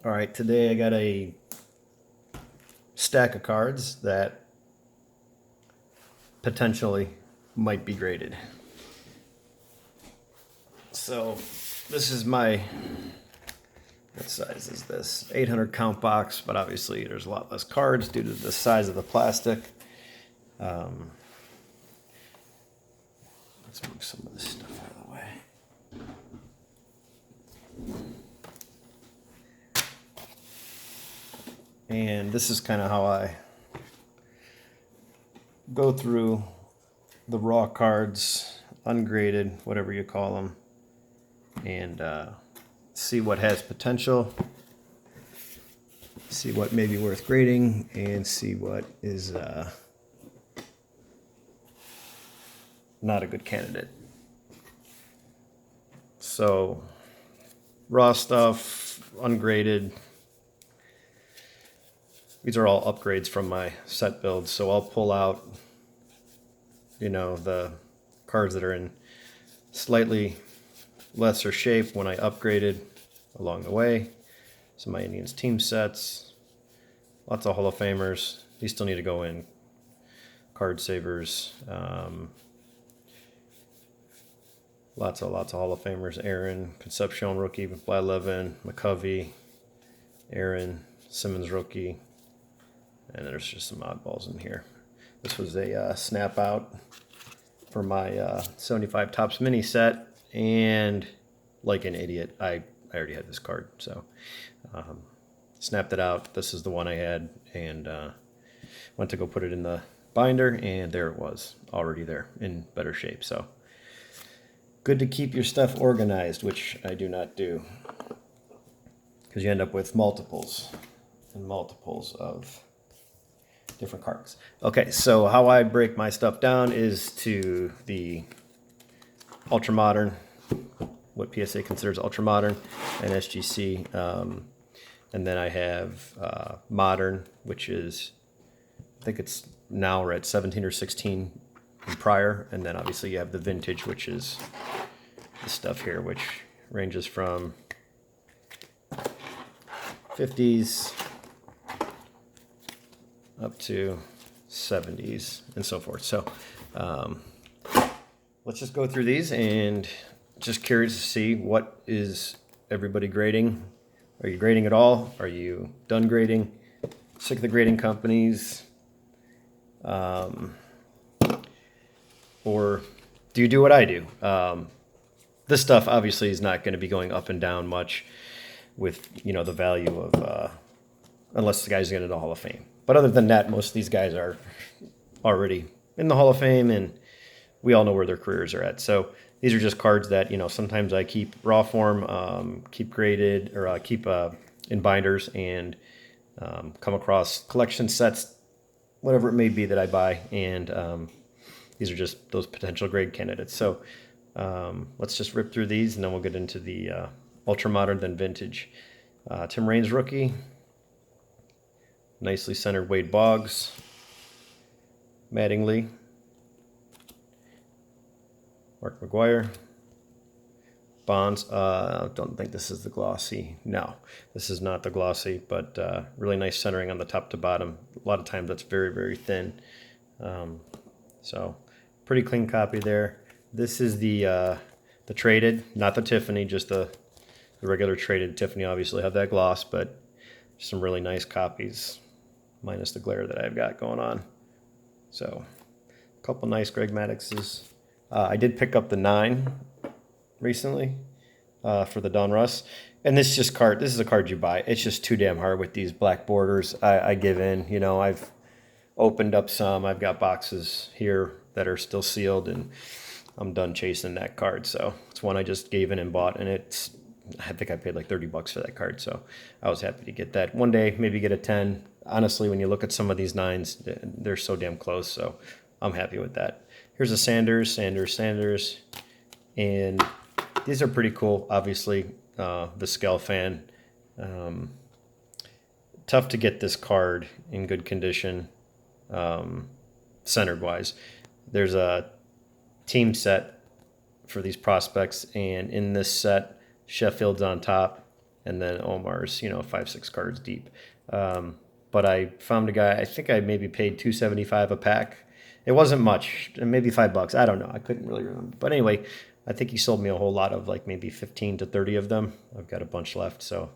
All right, today I got a stack of cards that potentially might be graded. So this is my, what size is this? 800 count box, but obviously there's a lot less cards due to the size of the plastic. Let's move some of this stuff out of the way. And this is kind of how I go through the raw cards, ungraded, whatever you call them, and see what has potential, see what may be worth grading, and see what is not a good candidate. So, raw stuff, ungraded. These are all upgrades from my set build, so I'll pull out, you know, the cards that are in slightly lesser shape when I upgraded along the way. Some of my Indians team sets, lots of Hall of Famers. These still need to go in. Card savers, lots of Hall of Famers. Aaron, Concepcion rookie, Blyleven, McCovey, Aaron, Simmons rookie. And there's just some oddballs in here. This was a snap out for my 75 Topps mini set, and like an idiot, I already had this card, so snapped it out. This is the one I had, and went to go put it in the binder, and there it was, already there in better shape. So good to keep your stuff organized, which I do not do, because you end up with multiples and multiples of different cards. Okay, so how I break my stuff down is to the ultra modern, what PSA considers ultra modern, and SGC, and then I have modern, which is, I think it's now we're at 17 or 16 and prior, and then obviously you have the vintage, which is this stuff here, which ranges from 50s up to 70s and so forth. So let's just go through these, and just curious to see what is everybody grading. Are you grading at all? Are you done grading? Sick of the grading companies? Or do you do what I do? This stuff obviously is not going to be going up and down much with, you know, the value of, unless the guy's in the Hall of Fame. But other than that, most of these guys are already in the Hall of Fame, and we all know where their careers are at. So these are just cards that, you know, sometimes I keep raw form, keep graded, or keep in binders, and come across collection sets, whatever it may be that I buy, and these are just those potential grade candidates. So let's just rip through these, and then we'll get into the ultra modern, then vintage. Tim Raines rookie. Nicely centered Wade Boggs, Mattingly, Mark McGuire, Bonds. Don't think this is the glossy. No, this is not the glossy, but really nice centering on the top to bottom. A lot of times that's very, very thin. So pretty clean copy there. This is the traded, not the Tiffany, just the regular traded. Tiffany obviously have that gloss, but some really nice copies, minus the glare that I've got going on. So a couple nice Greg Maddoxes. I did pick up the 9 recently for the Don Russ. And this is a card you buy. It's just too damn hard with these black borders. I give in. You know, I've opened up some. I've got boxes here that are still sealed, and I'm done chasing that card. So it's one I just gave in and bought, and I think I paid like $30 for that card, so I was happy to get that. One day, maybe get a 10. Honestly, when you look at some of these 9s, they're so damn close, so I'm happy with that. Here's a Sanders, and these are pretty cool. Obviously, Vizquel fan. Tough to get this card in good condition, centered-wise. There's a team set for these prospects, and in this set, Sheffield's on top, and then Omar's, you know, 5-6 cards deep. But I found a guy, I think I maybe paid $2.75 a pack. It wasn't much, maybe $5. I don't know. I couldn't really remember. But anyway, I think he sold me a whole lot of like maybe 15 to 30 of them. I've got a bunch left. So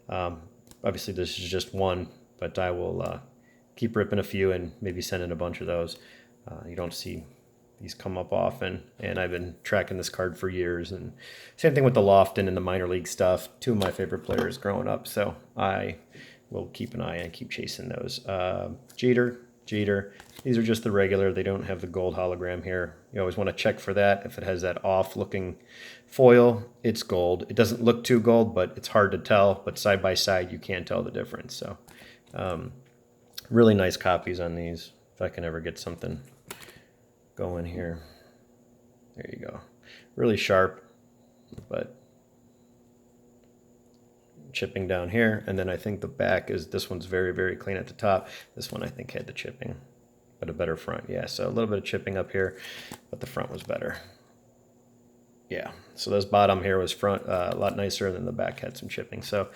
obviously this is just one, but I will keep ripping a few and maybe send in a bunch of those. You don't see these come up often, and I've been tracking this card for years. And same thing with the Lofton and the minor league stuff. Two of my favorite players growing up, so I will keep an eye and keep chasing those. Jeter. These are just the regular. They don't have the gold hologram here. You always want to check for that. If it has that off-looking foil, it's gold. It doesn't look too gold, but it's hard to tell. But side by side, you can tell the difference. So really nice copies on these. If I can ever get something going here. There you go. Really sharp, but chipping down here. And then I think the back is, this one's very, very clean at the top. This one I think had the chipping, but a better front. Yeah, so a little bit of chipping up here, but the front was better. Yeah, so this bottom here was front a lot nicer, and then the back had some chipping. So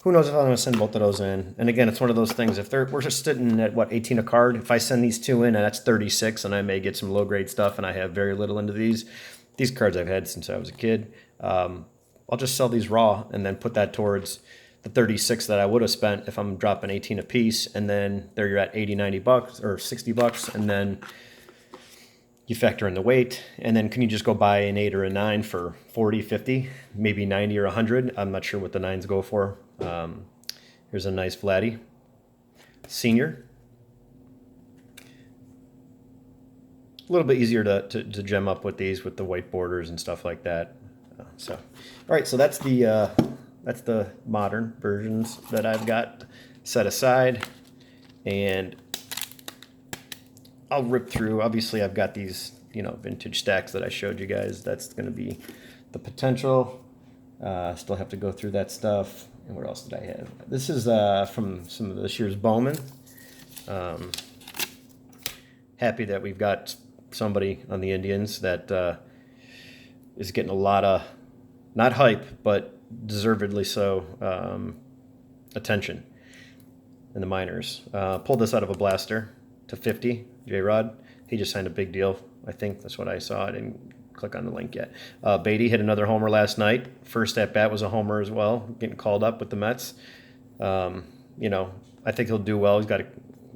who knows if I'm going to send both of those in. And again, it's one of those things, if we're just sitting at, what, 18 a card, if I send these two in, and that's 36, and I may get some low-grade stuff, and I have very little into these cards I've had since I was a kid, I'll just sell these raw and then put that towards the 36 that I would have spent if I'm dropping 18 a piece, and then there you're at 80, 90 bucks or 60 bucks, and then you factor in the weight, and then can you just go buy an 8 or a 9 for 40, 50, maybe 90 or 100? I'm not sure what the 9s go for. Here's a nice Vladdy Senior. A little bit easier to gem up with these with the white borders and stuff like that. So, all right, so that's the modern versions that I've got set aside, and I'll rip through. Obviously, I've got these, you know, vintage stacks that I showed you guys. That's going to be the potential. Still have to go through that stuff. And what else did I have? This is from some of this year's Bowman. Happy that we've got somebody on the Indians that is getting a lot of, not hype, but deservedly so, attention in the minors. Pulled this out of a blaster to 50, J-Rod. He just signed a big deal. I think that's what I saw. I didn't click on the link yet. Beatty hit another homer last night. First at bat was a homer as well, getting called up with the Mets. You know, I think he'll do well. He's got a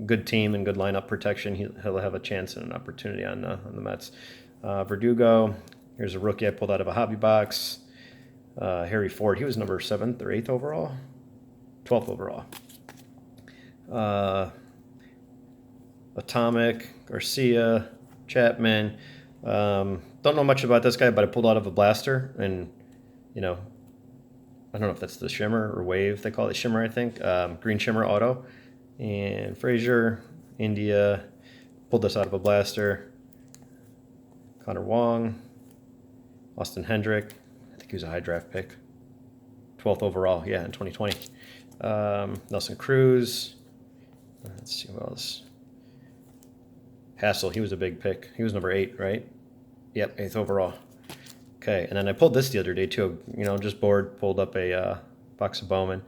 good team and good lineup protection. He'll have a chance and an opportunity on the Mets. Verdugo, here's a rookie I pulled out of a hobby box. Harry Ford, he was number 7th or 8th overall? 12th overall. Atomic, Garcia, Chapman. Don't know much about this guy, but I pulled out of a blaster, and, you know, I don't know if that's the Shimmer or Wave. They call it Shimmer, I think. Green Shimmer Auto. And Frazier, India, pulled this out of a blaster. Connor Wong, Austin Hendrick. I think he was a high draft pick. 12th overall, yeah, in 2020. Nelson Cruz. Let's see who else. Hassel, he was a big pick. He was number 8, right? Yep, 8th overall. Okay, and then I pulled this the other day too. You know, just bored, pulled up a box of Bowman.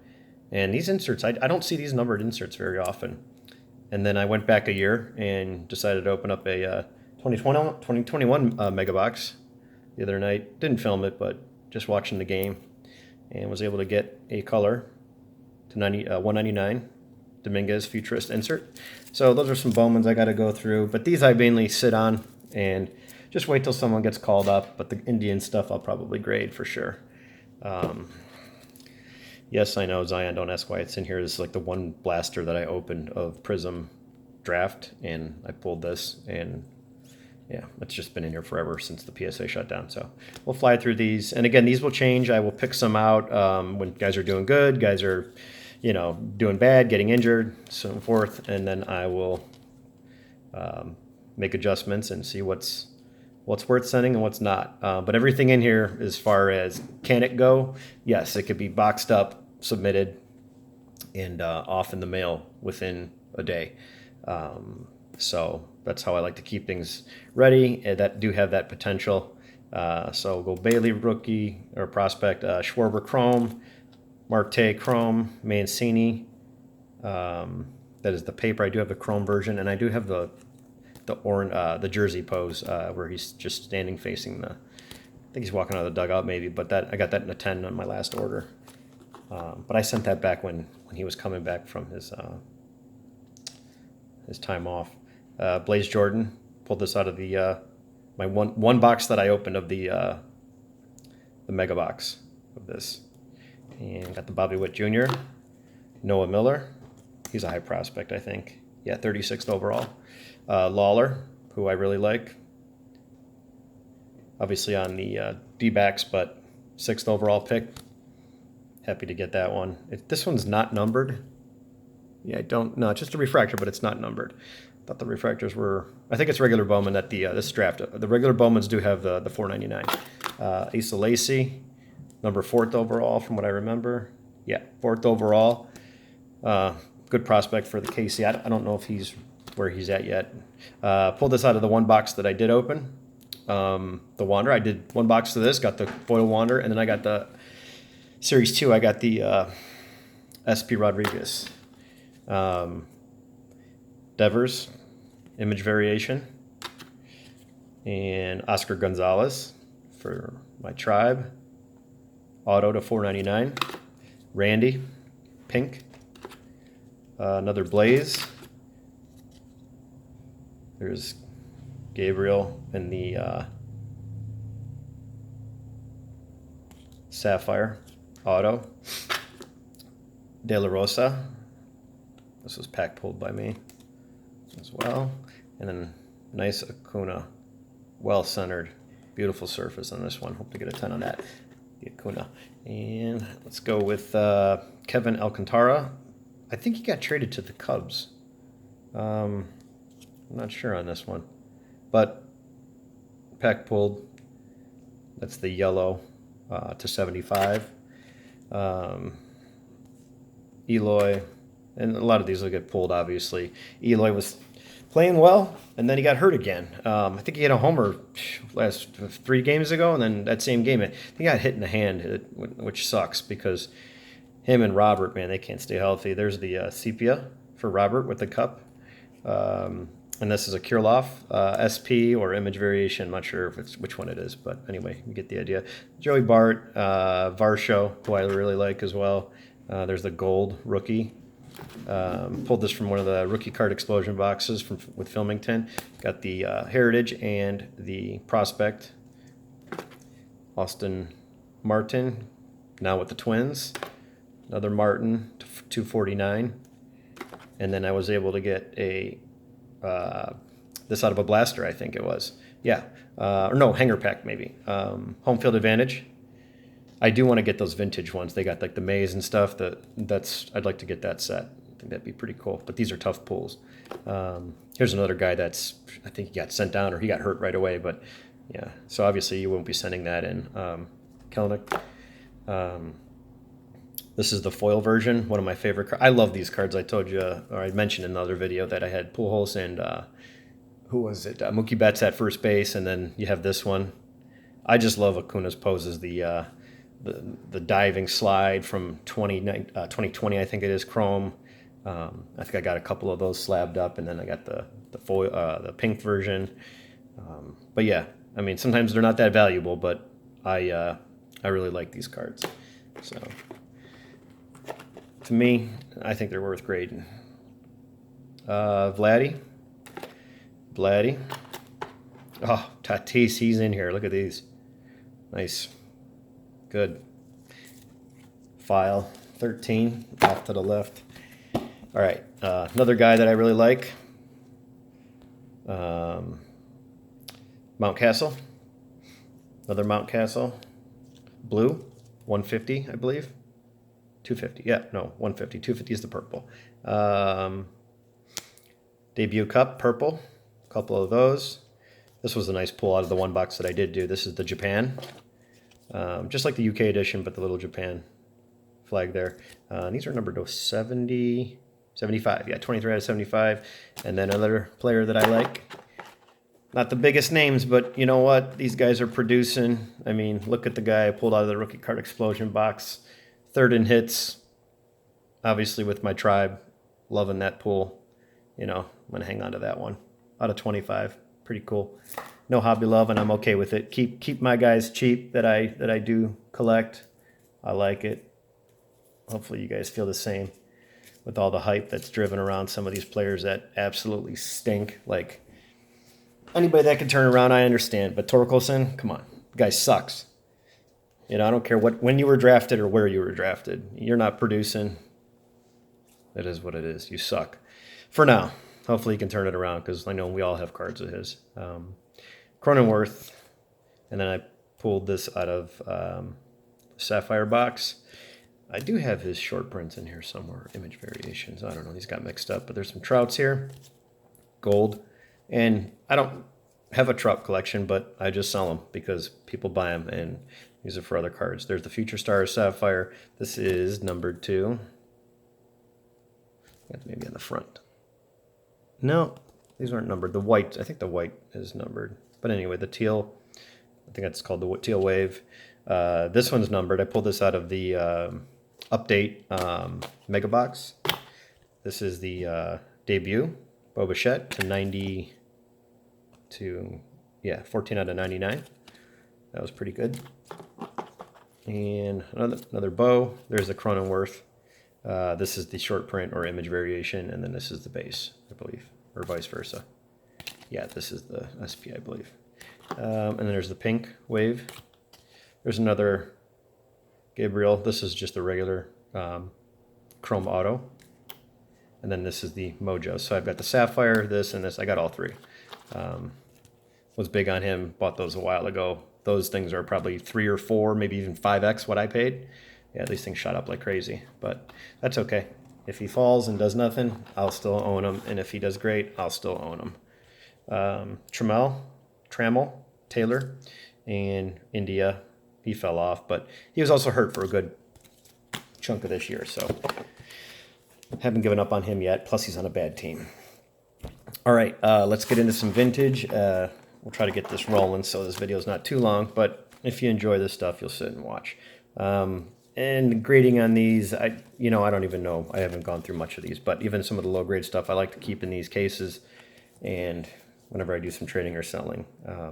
And these inserts, I don't see these numbered inserts very often. And then I went back a year and decided to open up a 2021 mega box the other night. Didn't film it, but just watching the game. And was able to get a color to 199 Dominguez Futurist insert. So those are some Bowmans I got to go through. But these I mainly sit on and just wait till someone gets called up. But the Indian stuff I'll probably grade for sure. Yes, I know, Zion, don't ask why it's in here. This is like the one blaster that I opened of Prism Draft, and I pulled this, and yeah, it's just been in here forever since the PSA shut down. So we'll fly through these. And again, these will change. I will pick some out when guys are doing good, guys are, you know, doing bad, getting injured, so forth, and then I will make adjustments and see what's worth sending and what's not. But everything in here, as far as can it go, yes, it could be boxed up, submitted, and off in the mail within a day. So that's how I like to keep things ready that do have that potential. So we'll go Bailey rookie or prospect, Schwarber Chrome, Marte Chrome, Mancini. That is the paper. I do have the chrome version, and I do have the orange, the jersey pose where he's just standing facing the. I think he's walking out of the dugout maybe, but that I got that in a 10 on my last order. But I sent that back when he was coming back from his time off. Blaze Jordan, pulled this out of the my one box that I opened of the mega box of this, and got the Bobby Witt Jr., Noah Miller. He's a high prospect, I think. Yeah, 36th overall. Lawler, who I really like. Obviously on the D-backs, but 6th overall pick. Happy to get that one. This one's not numbered. Yeah, no, it's just a refractor, but it's not numbered. I thought the refractors were. I think it's regular Bowman that this draft. The regular Bowmans do have the 499. Asa Lacy, number 4th overall, from what I remember. Yeah, 4th overall. Good prospect for the KC. I don't know if he's where he's at yet. Pulled this out of the one box that I did open. The Wander. I did one box to this. Got the foil Wander, and then I got the Series 2. I got the SP Rodriguez. Devers, image variation, and Oscar Gonzalez for my tribe. Auto to 499. Randy, pink. Another Blaze. There's Gabriel in the Sapphire auto. De La Rosa. This was pack pulled by me as well. And then nice Acuna. Well centered. Beautiful surface on this one. Hope to get a 10 on that. The Acuna. And let's go with Kevin Alcantara. I think he got traded to the Cubs. I'm not sure on this one. But pack pulled. That's the yellow to 75. Eloy. And a lot of these will get pulled, obviously. Eloy was playing well, and then he got hurt again. I think he had a homer last 3 games ago, and then that same game, he got hit in the hand, which sucks because him and Robert, man, they can't stay healthy. There's the sepia for Robert with the cup. And this is a Kirilloff SP or image variation. I'm not sure if it's which one it is, but anyway, you get the idea. Joey Bart, Varsho, who I really like as well. There's the gold rookie. Pulled this from one of the rookie card explosion boxes with Filmington. Got the Heritage and the Prospect. Austin Martin, now with the Twins. Another Martin, 249. And then I was able to get a this out of a blaster, I think it was. Yeah. Or no, hanger pack maybe. Home field advantage. I do want to get those vintage ones. They got like the maze and stuff. I'd like to get that set. I think that'd be pretty cool. But these are tough pulls. Here's another guy I think he got sent down or he got hurt right away. But yeah, so obviously you won't be sending that in. Kelenic. This is the foil version. One of my favorite cards. I love these cards. I told you, or I mentioned in another video that I had Pujols and who was it? Mookie Betts at first base, and then you have this one. I just love Acuna's poses. The diving slide from 2020, I think it is, chrome. I think I got a couple of those slabbed up, and then I got the foil, the pink version. But yeah, I mean, sometimes they're not that valuable, but I really like these cards. So to me, I think they're worth grading. Vladdy. Oh, Tatis, he's in here. Look at these. Nice. Good. File 13 off to the left. All right, another guy that I really like. Mountcastle. Another Mountcastle. Blue, 150, I believe. 250. Yeah, no, 150. 250 is the purple. Debut Cup, purple. A couple of those. This was a nice pull out of the one box that I did do. This is the Japan. Just like the UK edition, but the little Japan flag there. These are numbered to 70, 75. Yeah, 23 out of 75. And then another player that I like. Not the biggest names, but you know what? These guys are producing. I mean, look at the guy I pulled out of the rookie card explosion box. Third in hits, obviously with my tribe, loving that pool. You know, I'm going to hang on to that one. Out of 25, pretty cool. No hobby love, and I'm okay with it. Keep my guys cheap that I do collect. I like it. Hopefully you guys feel the same with all the hype that's driven around some of these players that absolutely stink. Like, anybody that can turn around, I understand. But Torkelson, come on. The guy sucks. You know, I don't care when you were drafted or where you were drafted. You're not producing. It is what it is. You suck. For now. Hopefully he can turn it around, because I know we all have cards of his. Cronenworth. And then I pulled this out of Sapphire box. I do have his short prints in here somewhere. Image variations. I don't know. These got mixed up. But there's some Trouts here. Gold. And I don't have a Trout collection, but I just sell them because people buy them and use it for other cards. There's the Future Star Sapphire. This is numbered 2. That's maybe on the front. No, these aren't numbered. The white, I think the white is numbered. But anyway, the teal, I think that's called the teal wave. This one's numbered. I pulled this out of the update mega box. This is the debut, BECKETT, to 90 to, yeah, 14 out of 99. That was pretty good. And another bow. There's the Cronenworth. This is the short print or image variation, and then this is the base, I believe, or vice versa. Yeah, this is the SP, I believe. And then there's the pink wave. There's another Gabriel. This is just a regular Chrome Auto. And then this is the Mojo. So I've got the Sapphire, this, and this. I got all three. Was big on him. Bought those a while ago. Those things are probably 3 or 4, maybe even 5x what I paid. Yeah, these things shot up like crazy. But that's okay. If he falls and does nothing, I'll still own him. And if he does great, I'll still own him. Trammell, Taylor, and India. He fell off, but he was also hurt for a good chunk of this year, so haven't given up on him yet. Plus, he's on a bad team. All right, let's get into some vintage. We'll try to get this rolling so this video is not too long, but if you enjoy this stuff, you'll sit and watch. And grading on these, I don't even know. I haven't gone through much of these, but even some of the low-grade stuff I like to keep in these cases, and whenever I do some trading or selling, I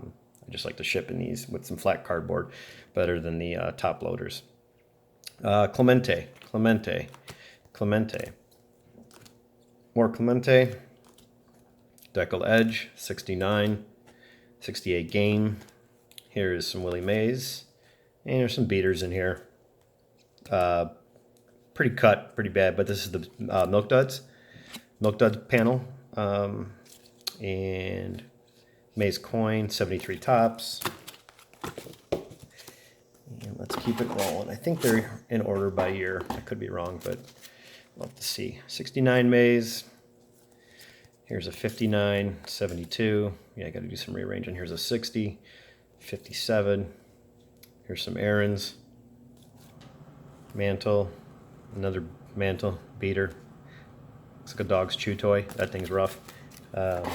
just like to ship in these with some flat cardboard, better than the top loaders. Clemente. More Clemente. Decal Edge, 69. 68 game. Here is some Willie Mays. And there's some beaters in here. Pretty cut, pretty bad, but this is the Milk Duds panel. And Mays coin, 73 tops. And let's keep it rolling. I think they're in order by year. I could be wrong, but we'll have to see. 69 Mays. Here's a 59, 72. Yeah, I got to do some rearranging. Here's a 60, 57. Here's some Aaron's. Mantle. Another Mantle beater. Looks like a dog's chew toy. That thing's rough. Let's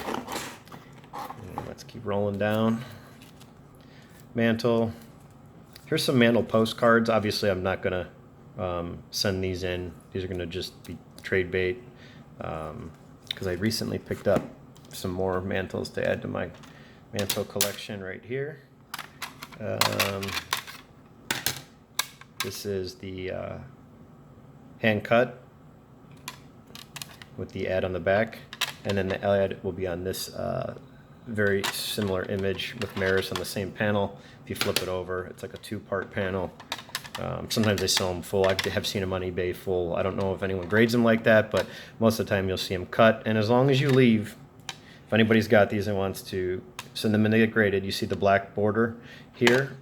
keep rolling down. Mantle. Here's some Mantle postcards. Obviously, I'm not going to send these in. These are going to just be trade bait. Because I recently picked up some more Mantles to add to my Mantle collection right here. This is the hand cut with the ad on the back. And then the ad will be on this very similar image with Maris on the same panel. If you flip it over, it's like a 2-part panel. Sometimes they sell them full. I have seen them on eBay full. I don't know if anyone grades them like that, but most of the time you'll see them cut. And as long as you leave, if anybody's got these and wants to send them in to get graded, you see the black border here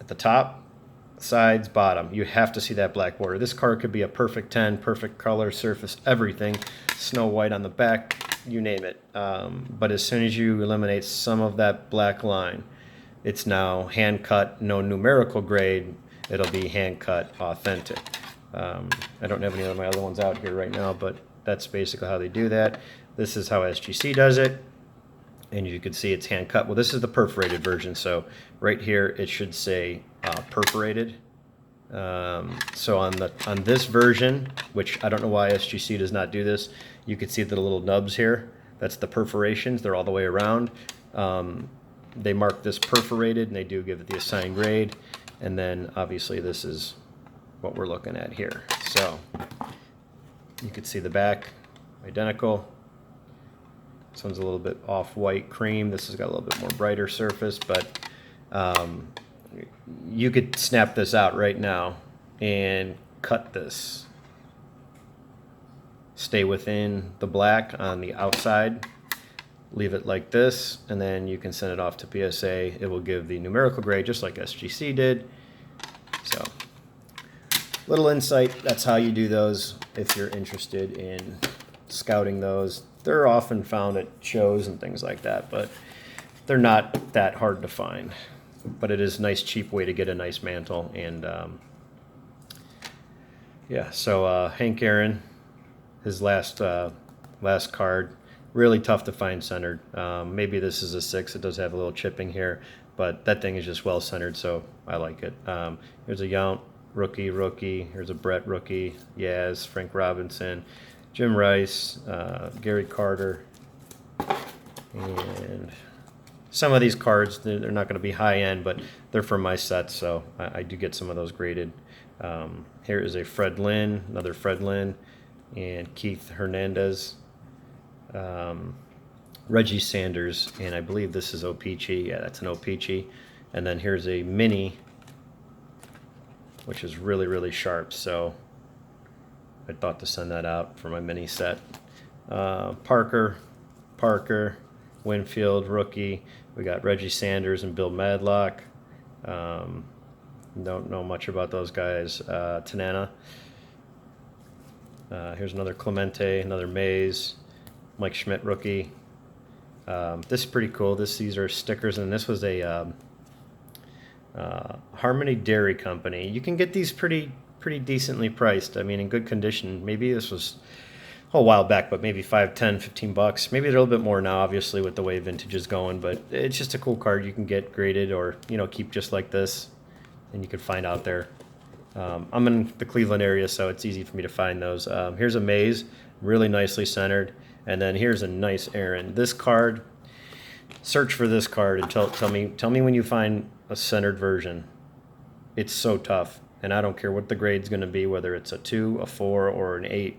at the top, sides, bottom. You have to see that black border. This card could be a perfect 10, perfect color, surface, everything. Snow White on the back, you name it. But as soon as you eliminate some of that black line, it's now hand cut, no numerical grade. It'll be hand cut, authentic. I don't have any of my other ones out here right now, but that's basically how they do that. This is how SGC does it. And you can see it's hand cut. Well, this is the perforated version. So right here, it should say perforated. So on this version, which I don't know why SGC does not do this, you can see the little nubs here. That's the perforations. They're all the way around. They mark this perforated, and they do give it the assigned grade. And then obviously this is what we're looking at here. So you can see the back, identical. This one's a little bit off-white cream. This has got a little bit more brighter surface, but you could snap this out right now and cut this. Stay within the black on the outside. Leave it like this, and then you can send it off to PSA. It will give the numerical grade just like SGC did. So, little insight, that's how you do those if you're interested in scouting those. They're often found at shows and things like that, but they're not that hard to find. But it is a nice, cheap way to get a nice mantle. And yeah, so Hank Aaron, his last card, really tough to find centered. Maybe this is a 6. It does have a little chipping here, but that thing is just well centered, so I like it. Here's a Yount rookie. Here's a Brett rookie. Yaz, Frank Robinson, Jim Rice, Gary Carter, and some of these cards, they're not going to be high end, but they're for my sets, so I do get some of those graded. Here is a Fred Lynn, another Fred Lynn, and Keith Hernandez. Reggie Sanders, and I believe this is O-Pee-Chee. Yeah, that's an O-Pee-Chee. And then here's a mini, which is really, really sharp, so I thought to send that out for my mini set. Parker, Winfield, rookie. We got Reggie Sanders and Bill Madlock. Don't know much about those guys. Tanana. Here's another Clemente, another Mays. Mike Schmidt rookie. This is pretty cool. These are stickers, and this was a Harmony Dairy Company. You can get these pretty decently priced. I mean, in good condition. Maybe this was a while back, but maybe $5, $10, $15. Maybe they're a little bit more now, obviously, with the way vintage is going. But it's just a cool card you can get graded, or keep just like this, and you can find out there. I'm in the Cleveland area, so it's easy for me to find those. Here's a Mays, really nicely centered. And then here's a nice Aaron. This card, search for this card and tell me when you find a centered version. It's so tough, and I don't care what the grade's going to be, whether it's a 2, a 4, or an 8.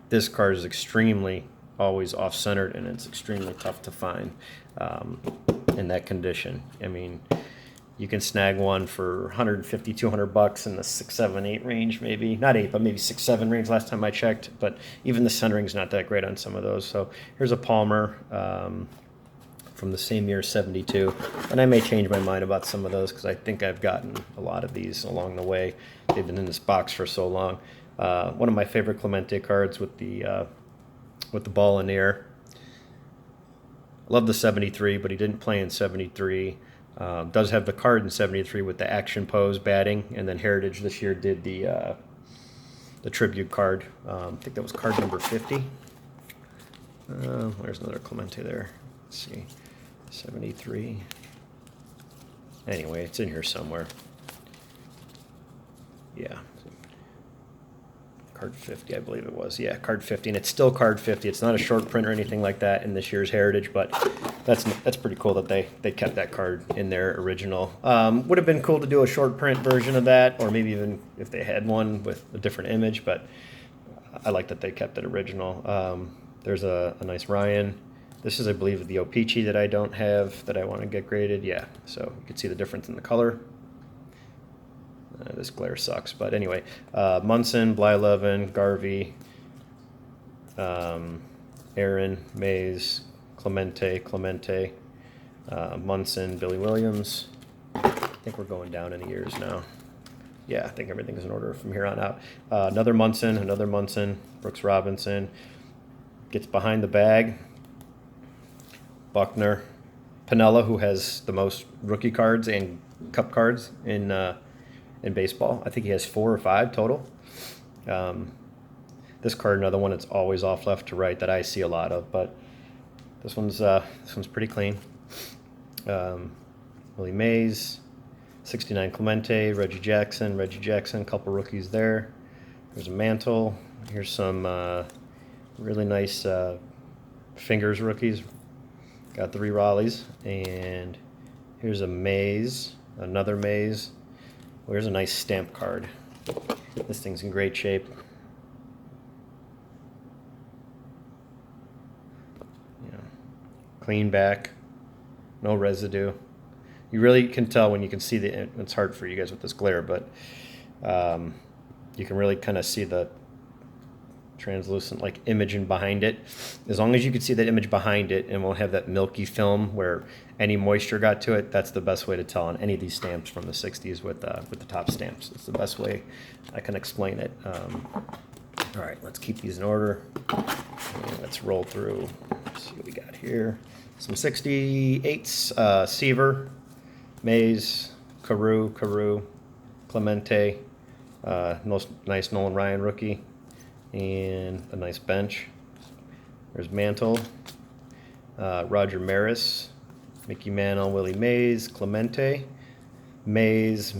This card is extremely always off-centered, and it's extremely tough to find in that condition. I mean, you can snag one for $150, $200 in the 6, 7, 8 range, maybe. Not 8, but maybe 6, 7 range last time I checked. But even the centering's not that great on some of those. So here's a Palmer from the same year, 72. And I may change my mind about some of those because I think I've gotten a lot of these along the way. They've been in this box for so long. One of my favorite Clemente cards with the ball in the air. I love the 73, but he didn't play in 73. Does have the card in 73 with the action pose batting, and then Heritage this year did the tribute card. I think that was card number 50. There's another Clemente there. Let's see, 73. Anyway, it's in here somewhere. Yeah. Card 50, I believe it was. Yeah, card 50, and it's still card 50. It's not a short print or anything like that in this year's Heritage, but that's pretty cool that they kept that card in their original. Would have been cool to do a short print version of that, or maybe even if they had one with a different image, but I like that they kept it original. There's a nice Ryan. This is, I believe, the O-Pee-Chee that I don't have that I want to get graded. Yeah, so you can see the difference in the color. This glare sucks, but anyway, Munson, Blyleven, Garvey, Aaron, Mays, Clemente, Munson, Billy Williams. I think we're going down in the years now. Yeah, I think everything is in order from here on out. Another Munson, Brooks Robinson. Gets behind the bag. Buckner, Piniella, who has the most rookie cards and cup cards in baseball. I think he has 4 or 5 total. This card, another one that's always off left to right that I see a lot of, but this one's pretty clean. Willie Mays, 69 Clemente, Reggie Jackson, a couple rookies there. There's a Mantle. Here's some really nice Fingers rookies. Got 3 Raleighs. And here's a Mays, another Mays. Well, here's a nice stamp card. This thing's in great shape. Yeah. Clean back, no residue. You really can tell when you can see the, it's hard for you guys with this glare, but you can really kind of see the translucent like image in behind it. As long as you can see that image behind it and won't have that milky film where any moisture got to it, that's the best way to tell on any of these stamps from the 60s with the top stamps. It's the best way I can explain it. All right, let's keep these in order. And let's roll through. Let's see what we got here. Some 68s, Seaver, Mays, Carew, Clemente, nice Nolan Ryan rookie, and a nice bench. There's Mantle, Roger Maris, Mickey Mantle, Willie Mays, Clemente, Mays,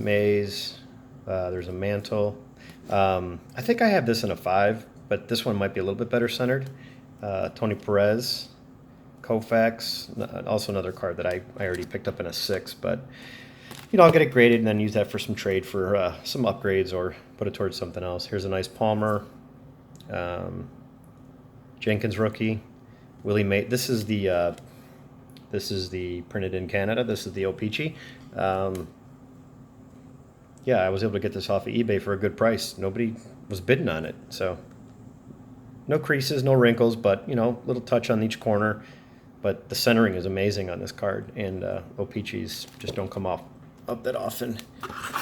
there's a Mantle. I think I have this in a 5, but this one might be a little bit better centered. Tony Perez, Koufax, also another card that I already picked up in a 6, but you know, I'll get it graded and then use that for some trade for some upgrades or put it towards something else. Here's a nice Palmer, Jenkins rookie, Willie May. This is the printed in Canada. This is the O-Pee-Chee. Yeah, I was able to get this off of eBay for a good price. Nobody was bidding on it, so no creases, no wrinkles, but you know, little touch on each corner. But the centering is amazing on this card, and O-Pee-Chees just don't come off up that often.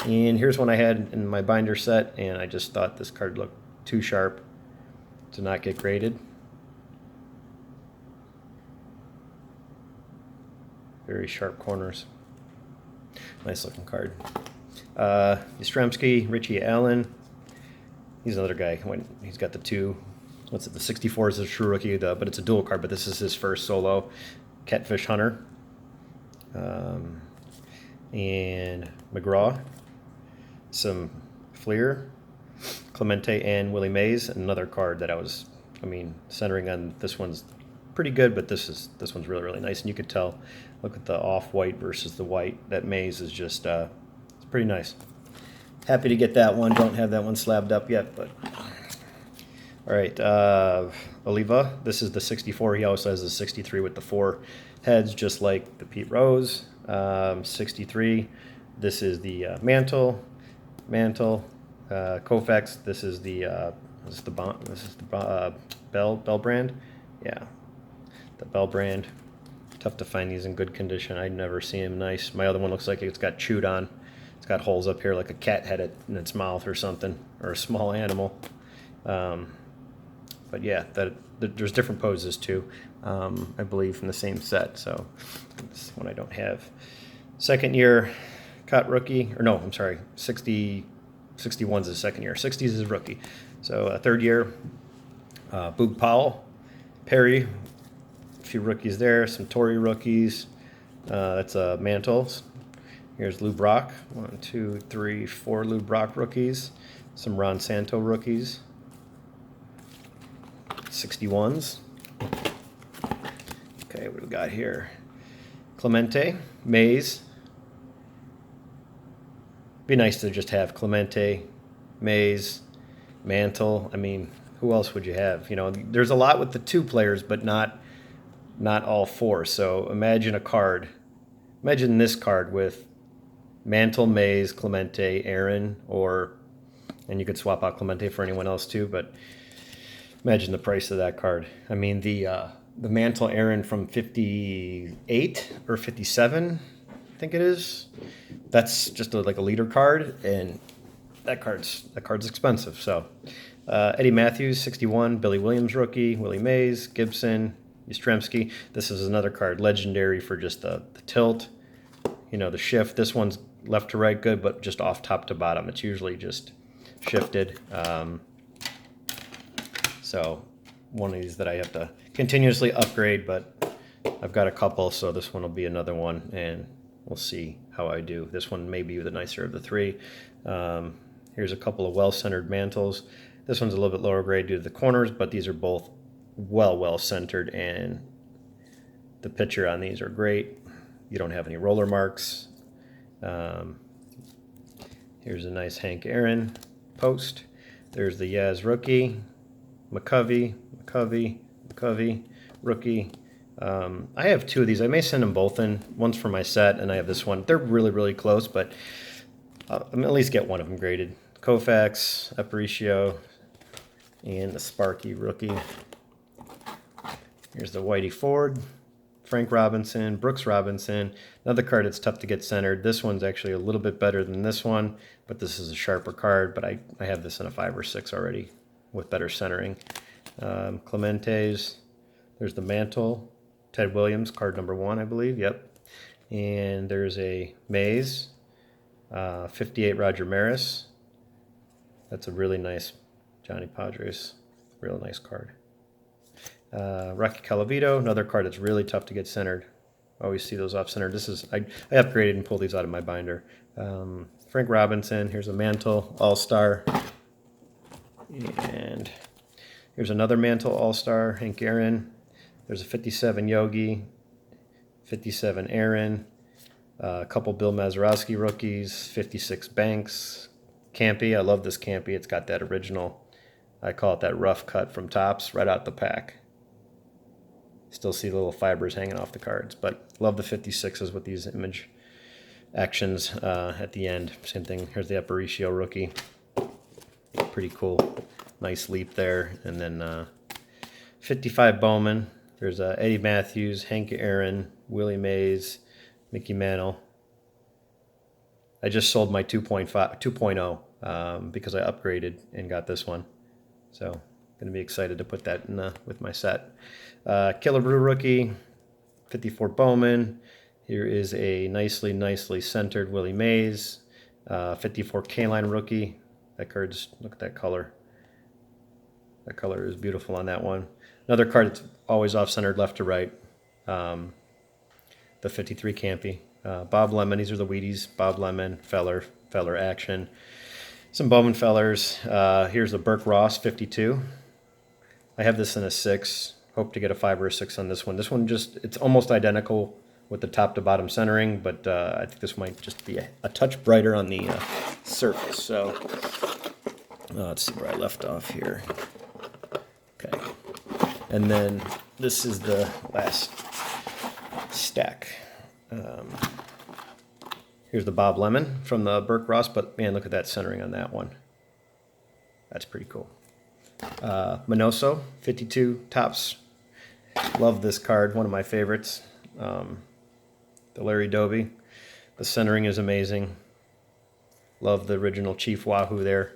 And here's one I had in my binder set, and I just thought this card looked too sharp to not get graded. Very sharp corners. Nice looking card. Yastrzemski, Richie Allen. He's another guy. He's got the 2. What's it? The 64 is a true rookie, but it's a dual card. But this is his first solo. Catfish Hunter. And McGraw. Some Fleer, Clemente, and Willie Mays. Another card that centering on this one's pretty good, but this one's really, really nice. And you could tell, look at the off-white versus the white. That Mays is just, it's pretty nice. Happy to get that one. Don't have that one slabbed up yet, but. All right, Oliva. This is the 64. He also has the 63 with the 4 heads, just like the Pete Rose. 63. This is the Mantle, Koufax. This is the Bell brand. Yeah, the Bell brand. Tough to find these in good condition. I'd never see them nice. My other one looks like it's got chewed on. It's got holes up here like a cat had it in its mouth or something, or a small animal. But yeah, there's different poses too, I believe, from the same set. So this one I don't have. Second year cut rookie, or no, I'm sorry, 61's his second year. 60's his rookie. So third year, Boog Powell, Perry, a few rookies there, some Tory rookies. That's Mantles. Here's Lou Brock, 1, 2, 3, 4 Lou Brock rookies. Some Ron Santo rookies. 61s. Okay, what do we got here? Clemente, Mays. Be nice to just have Clemente, Mays, Mantle. I mean, who else would you have? You know, there's a lot with the 2 players, but not all 4. So imagine a card. Imagine this card with Mantle, Mays, Clemente, Aaron, and you could swap out Clemente for anyone else too, but imagine the price of that card. I mean, the Mantle Aaron from 58 or 57, I think it is. That's just like a leader card, and that card's expensive. So Eddie Matthews, 61, Billy Williams rookie, Willie Mays, Gibson, Yastrzemski. This is another card, legendary for just the tilt, you know, the shift. This one's left to right good, but just off top to bottom. It's usually just shifted. So one of these that I have to continuously upgrade, but I've got a couple, so this one will be another one. And we'll see how I do. This one may be the nicer of the three. Here's a couple of well-centered mantles. This one's a little bit lower grade due to the corners, but these are both well centered, and the picture on these are great. You don't have any roller marks. Here's a nice Hank Aaron post. There's the Yaz rookie, McCovey, rookie. I have two of these. I may send them both in. One's for my set, and I have this one. They're really close, but I'm at least get one of them graded. Koufax, Aparicio, and the Sparky rookie. Here's the Whitey Ford, Frank Robinson, Brooks Robinson. Another card that's tough to get centered. This one's actually a little bit better than this one, but this is a sharper card. But I have this in a 5 or 6 already with better centering. Clemente's. There's the Mantle, Ted Williams, card number 1, I believe. Yep. And there's a Mays, 58 Roger Maris. That's a really nice Johnny Padres. Real nice card. Rocky Calavito, another card that's really tough to get centered. Always see those off center. This is I upgraded and pulled these out of my binder. Frank Robinson. Here's a Mantle All-Star. And here's another Mantle All-Star, Hank Aaron. There's a 57 Yogi, 57 Aaron, a couple Bill Mazeroski rookies, 56 Banks, Campy. I love this Campy. It's got that original, I call it that rough cut from Topps right out the pack. Still see the little fibers hanging off the cards, but love the 56s with these image actions at the end. Same thing. Here's the Aparicio rookie. Pretty cool. Nice leap there. And then 55 Bowman. There's Eddie Matthews, Hank Aaron, Willie Mays, Mickey Mantle. I just sold my 2.0 because I upgraded and got this one. So going to be excited to put that in with my set. Killer Brew rookie, 54 Bowman. Here is a nicely centered Willie Mays, 54 K-Line rookie. That card's, look at that color. That color is beautiful on that one. Another card that's always off-centered left to right. The 53 Campy. Bob Lemon, these are the Wheaties. Bob Lemon, Feller action. Some Bowman Fellers. Here's the Burke Ross 52. I have this in a 6. Hope to get a 5 or a 6 on this one. This one it's almost identical with the top to bottom centering, but I think this might just be a touch brighter on the surface. So let's see where I left off here. Okay. And then this is the last stack. Here's the Bob Lemon from the Burke Ross, but man, look at that centering on that one. That's pretty cool. Minoso, 52 Topps. Love this card, one of my favorites. The Larry Doby. The centering is amazing. Love the original Chief Wahoo there.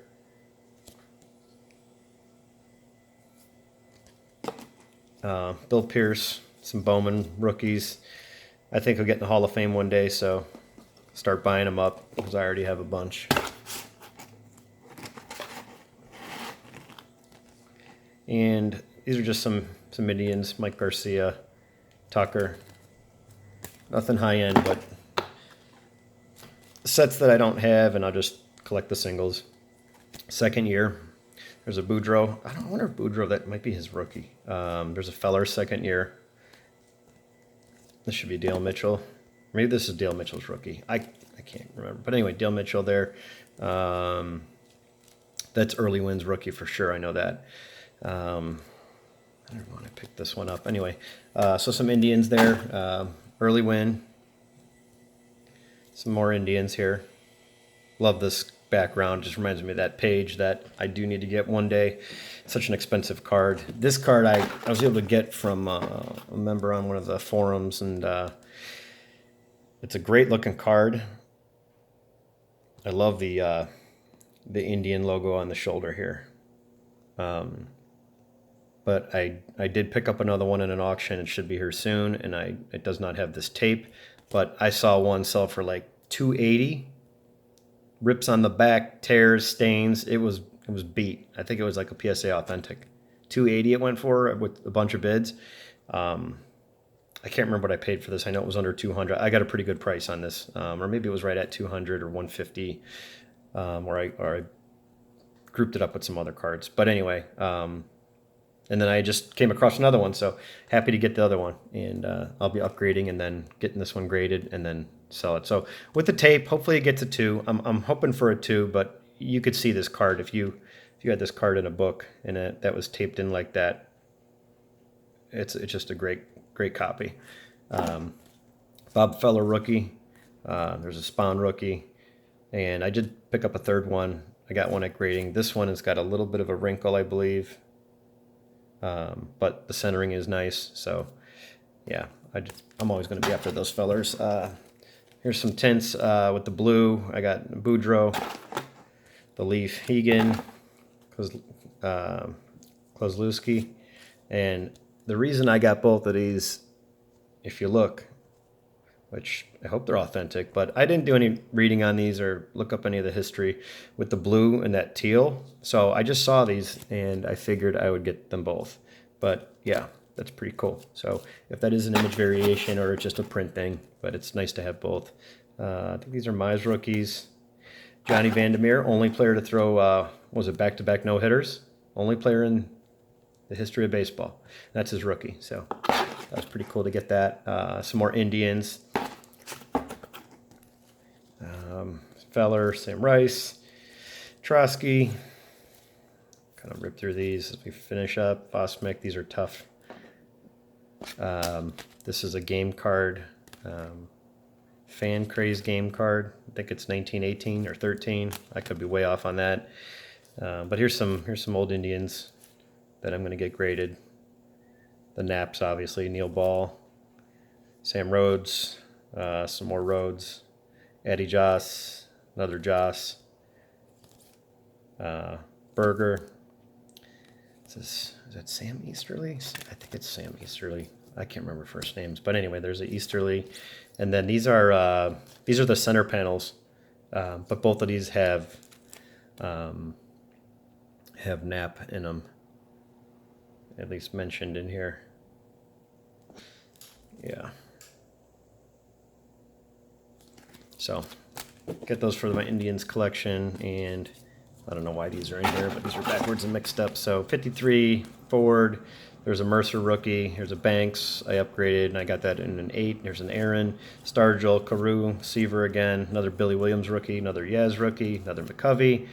Bill Pierce, some Bowman rookies. I think I'll get in the Hall of Fame one day, so start buying them up because I already have a bunch. And these are just some Indians, Mike Garcia, Tucker. Nothing high end, but sets that I don't have, and I'll just collect the singles. Second year. There's a Boudreaux. I wonder if Boudreaux, that might be his rookie. There's a Feller second year. This should be Dale Mitchell. Maybe this is Dale Mitchell's rookie. I can't remember. But anyway, Dale Mitchell there. That's Early Wins rookie for sure. I know that. I don't want to pick this one up. Anyway, so some Indians there. Early Win. Some more Indians here. Love this background. Just reminds me of that page that I do need to get one day. Such an expensive card. This card I was able to get from a member on one of the forums, and it's a great looking card. I love the Indian logo on the shoulder here. But I did pick up another one in an auction. It should be here soon, and it does not have this tape, but I saw one sell for like $280. Rips on the back, tears, stains. It was beat. I think it was like a PSA authentic. $280 it went for with a bunch of bids. I can't remember what I paid for this. I know it was under 200. I got a pretty good price on this, or maybe it was right at 200 or 150, or I grouped it up with some other cards. But anyway, and then I just came across another one, so happy to get the other one, and I'll be upgrading and then getting this one graded and then sell it. So with the tape, hopefully it gets a 2. I'm hoping for a 2, but you could see this card if you had this card in a book and that was taped in like that. It's just a great copy. Bob Feller rookie. There's a Spawn rookie, and I did pick up a third one. I got one at grading. This one has got a little bit of a wrinkle, I believe, but the centering is nice. So yeah, I'm always going to be after those fellers. Here's some tints with the blue. I got Boudreaux, the Leaf, Hegan, Kozlowski, and the reason I got both of these, if you look, which I hope they're authentic, but I didn't do any reading on these or look up any of the history with the blue and that teal. So I just saw these and I figured I would get them both. But yeah, that's pretty cool. So if that is an image variation or just a print thing, but it's nice to have both. I think these are Mize rookies. Johnny Vandermeer, only player to throw, was it back-to-back no-hitters? Only player in the history of baseball. That's his rookie. So that was pretty cool to get that. Some more Indians. Feller, Sam Rice, Trotsky. Kind of rip through these as we finish up. Fosmic, these are tough. This is a game card. Fan Craze game card. I think it's 1918 or 13. I could be way off on that. But here's some old Indians that I'm going to get graded. The Naps, obviously. Neil Ball, Sam Rhodes, some more Rhodes, Eddie Joss, another Joss, Berger. Is that Sam Easterly? I think it's Sam Easterly. I can't remember first names, but anyway, there's a Easterly, and then these are the center panels, but both of these have Nap in them, at least mentioned in here. Yeah. So get those for my Indians collection, and I don't know why these are in here, but these are backwards and mixed up. So 53 Ford. There's a Mercer rookie. Here's a Banks. I upgraded, and I got that in an 8. There's an Aaron, Stargell, Carew, Seaver again, another Billy Williams rookie, another Yaz rookie, another McCovey,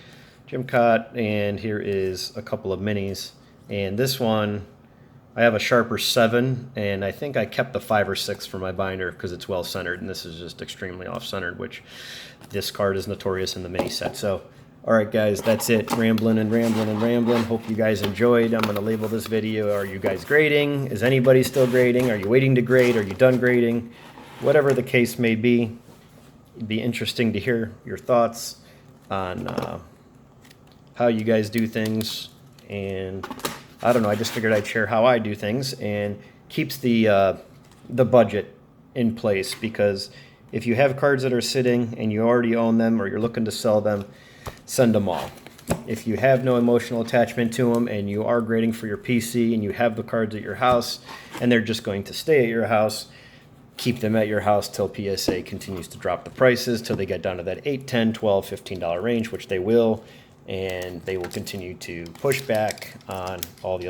Jim Cott, and here is a couple of minis. And this one, I have a sharper 7, and I think I kept the 5 or 6 for my binder because it's well centered, and this is just extremely off centered, which this card is notorious in the mini set. So all right, guys, that's it. Rambling and rambling and rambling. Hope you guys enjoyed. I'm going to label this video, are you guys grading? Is anybody still grading? Are you waiting to grade? Are you done grading? Whatever the case may be, it'd be interesting to hear your thoughts on how you guys do things. And I don't know, I just figured I'd share how I do things, and keeps the budget in place, because if you have cards that are sitting and you already own them or you're looking to sell them, send them all. If you have no emotional attachment to them and you are grading for your PC and you have the cards at your house and they're just going to stay at your house, keep them at your house till PSA continues to drop the prices till they get down to that $8, $10, $12, $15 range, which they will, and they will continue to push back on all the